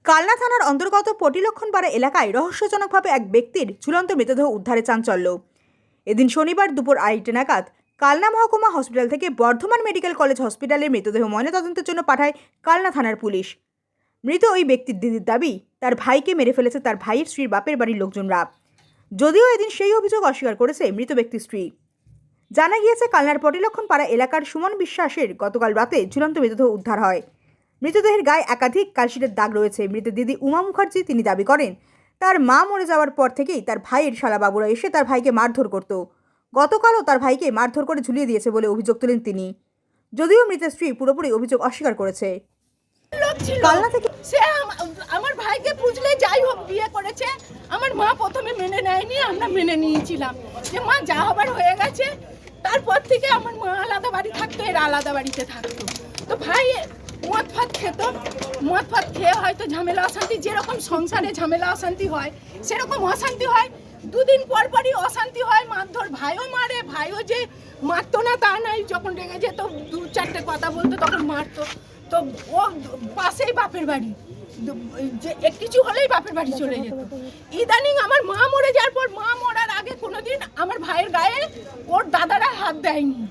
কালনা থানার অন্তর্গত পটিলক্ষণপাড়া এলাকায় রহস্যজনকভাবে এক ব্যক্তির ঝুলন্ত মৃতদেহ উদ্ধারে চাঞ্চল্য। এদিন শনিবার দুপুর 2:30 নাগাদ কালনা মহকুমা হসপিটাল থেকে বর্ধমান মেডিকেল কলেজ হসপিটালের মৃতদেহ ময়নাতদন্তের জন্য পাঠায় কালনা থানার পুলিশ। মৃত ওই ব্যক্তির দিদির দাবি, তার ভাইকে মেরে ফেলেছে তার ভাইয়ের স্ত্রীর বাপের বাড়ির লোকজনরা। যদিও এদিন সেই অভিযোগ অস্বীকার করেছে মৃত ব্যক্তির স্ত্রী। জানা গিয়েছে, কালনার পটিলক্ষণপাড়া এলাকার সুমন বিশ্বাসের গতকাল রাতে ঝুলন্ত মৃতদেহ উদ্ধার হয়। মৃতদেহের গায়ে একাধিক কালশিটের দাগ রয়েছে। মৃতের দিদি উমা মুখার্জি তিনি দাবি করেন, তার মা মরে যাওয়ার পর থেকেই তার ভাইয়ের শালাবাবুরা এসে তার ভাইকে মারধর করত। গতকালও তার ভাইকে মারধর করে ঝুলিয়ে দিয়েছে বলে অভিযোগ তোলেন তিনি। যদিও মৃতের স্ত্রী পুরোপুরি অভিযোগ অস্বীকার করেছে। কালনা থেকে সে আমার ভাইকে বুঝলে যাই হোক বিয়ে করেছে। আমার মা প্রথমে মেনে নেয়নি, আমরা মেনে নিয়েছিলাম যে মা যা হবার হয়ে গেছে। তারপর থেকে আমার মা আলাদা বাড়ি থাকতো, এরা আলাদা বাড়িতে থাকতো। তো ভাই মদ ফাত খেত, মদ ফাত খেয়ে হয়তো ঝামেলা অশান্তি, যেরকম সংসারে ঝামেলা অশান্তি হয় সেরকম অশান্তি হয়। দুদিন পর পরই অশান্তি হয়, মারধর। ভাইও মারে, ভাইও যে মারতো না তা নাই, যখন রেগে যেত 2-4টে কথা বলতো তখন মারতো। তো ও পাশেই বাপের বাড়ি, যে কিছু হলেই বাপের বাড়ি চলে যেত। ইদানিং আমার মা মরে যাওয়ার পর, মা মরার আগে কোনোদিন আমার ভাইয়ের গায়ে ওর দাদারা হাত দেয়নি।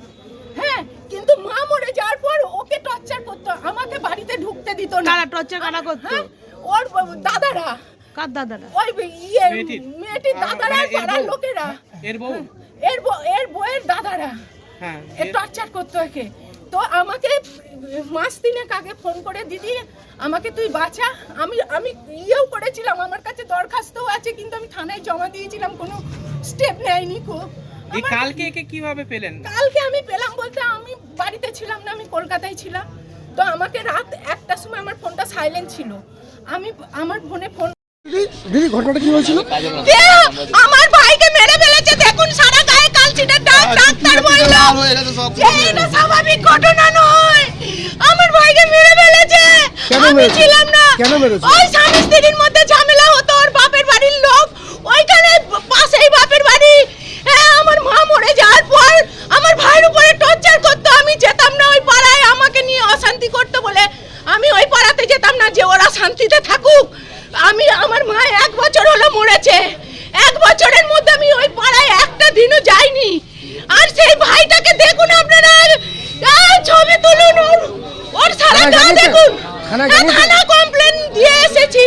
হ্যাঁ, কিন্তু মা মরে যাওয়ার পর ওকে টর্চার করতো, আমাকে বাড়িতে ঢুকতে দিত না। কারা টর্চার কারা করতো? ওর দাদারা। কার দাদারা? ওই মেয়েটির দাদারা, পাড়ার লোকেরা, এর বউয়ের দাদারা টর্চার করতো একে। তো আমাকে মাস 3 আগে ফোন করে, দিদি আমাকে তুই বাঁচা। আমি ইয়েও করেছিলাম, আমার কাছে দরখাস্তও আছে, কিন্তু আমি থানায় জমা দিয়েছিলাম, কোনো স্টেপ নেয়নি। কালকে একে কিভাবে পেলেন? কালকে আমি পেলাম বলতে, আমি বাড়িতে ছিলাম না, আমি কলকাতায় ছিলাম। তো আমাকে রাত 1টার সময়, আমার ফোনটা সাইলেন্ট ছিল, আমি আমার ফোনে ফোন। দিদি ঘটনাটা কি হয়েছিল? আমার ভাইকে মেরে ফেলেছে, দেখুন সারা গায়ে কালচিটের দাগ। ডাক্তার বলল যে এটা স্বাভাবিক ঘটনা নয়, আমার ভাইকে মেরে ফেলেছে। আমি ছিলাম না। কেন মেরেছে? ওই স্বামী স্ত্রীর মধ্যে ঝামেলা হতো, ওর বাপের বাড়ির লোক ওইখানে পাশেই বাপের বাড়ি। হ্যাঁ, আমার মা মরে যাওয়ার পর আমার ভাইয়ের উপরে টর্চার করতো। আমি যেতাম না ওই পাড়ায়, আমাকে নিয়ে অশান্তি করতো বলে আমি ওই পাড়াতে যেতাম না, যে ওরা শান্তিতে থাকুক। আমার মা 1 বছর হলো মরেছে, 1 বছরের মধ্যে আমি ওই পাড়ায় একটা দিনও যাইনি। আর সেই ভাইটাকে দেখুন আপনারা, ছবি তুলুন, ওর সারা গা দেখুন। থানা কমপ্লেন দিয়ে এসেছি,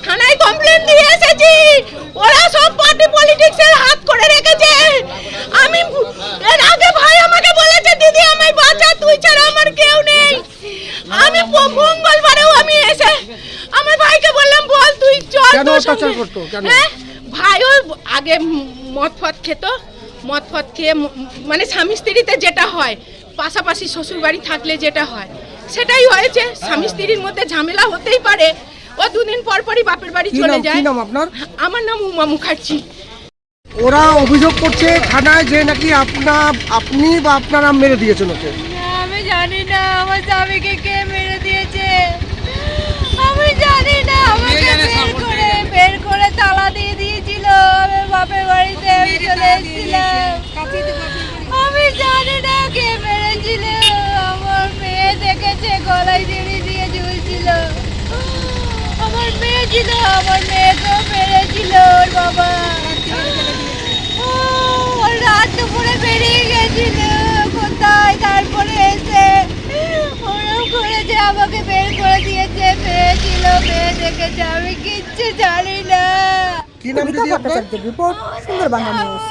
থানায় কমপ্লেন দিয়ে এসেছি। ওরা সব পার্টি পলিটিক্সের হাত করে রেখেছে। আমি এর আগে ভাই আমাকে বলেছে, দিদি আমায় বাঁচা, তুই ছাড়া আমার কেউ নেই। আমি মঙ্গলবারেও আমি এসে আমার ভাইকে বললাম, বল তুই চল। কেন টর্চার করতো? কেন? হ্যাঁ, ভাইও আগে মদ ফদ খেত, মদ ফদ খেয়ে মানে স্বামী স্ত্রীতে যেটা হয়, পাশাপাশি শ্বশুর বাড়ি থাকলে যেটা হয় সেটাই হয়েছে। স্বামী স্ত্রীর মধ্যে ঝামেলা হতেই পারে। ও 2 দিন পর পরই বাপের বাড়ি চলে যায়। কি নাম আপনার? আমার নাম উমা মুখার্জি। ওরা অভিযোগ করছে থানায় যে নাকি আপনি বা আপনারা মেরে দিয়েছেন ওকে। আমি জানি না আমার স্বামীকে কে মেরে দিয়েছে, আমি জানি না। আমাকে বের করে তালা দিয়ে দিয়েছিল। আমি বাপের বাড়িতে চলে এসেছিলাম, আমি জানি না কে মেরেছিল। আমার মেয়ে দেখেছে, গলায় দড়ি দিয়ে ঝুলছিল। আমার মেয়ে ছিল, আমার মেয়েকেও মেরেছিল ওর বাবা। ওর রাত দুপুরে বেরিয়ে গেছিল কোথায়, তারপরে এসে ওরাও করেছে, আমাকে বের করে দিয়েছে। মেয়ে ছিল, মেয়ে দেখেছে, আমি কিচ্ছু জানি না। কি নাম দিদি আপনার? রিপোর্ট, সুন্দর বাংলা নিউজ।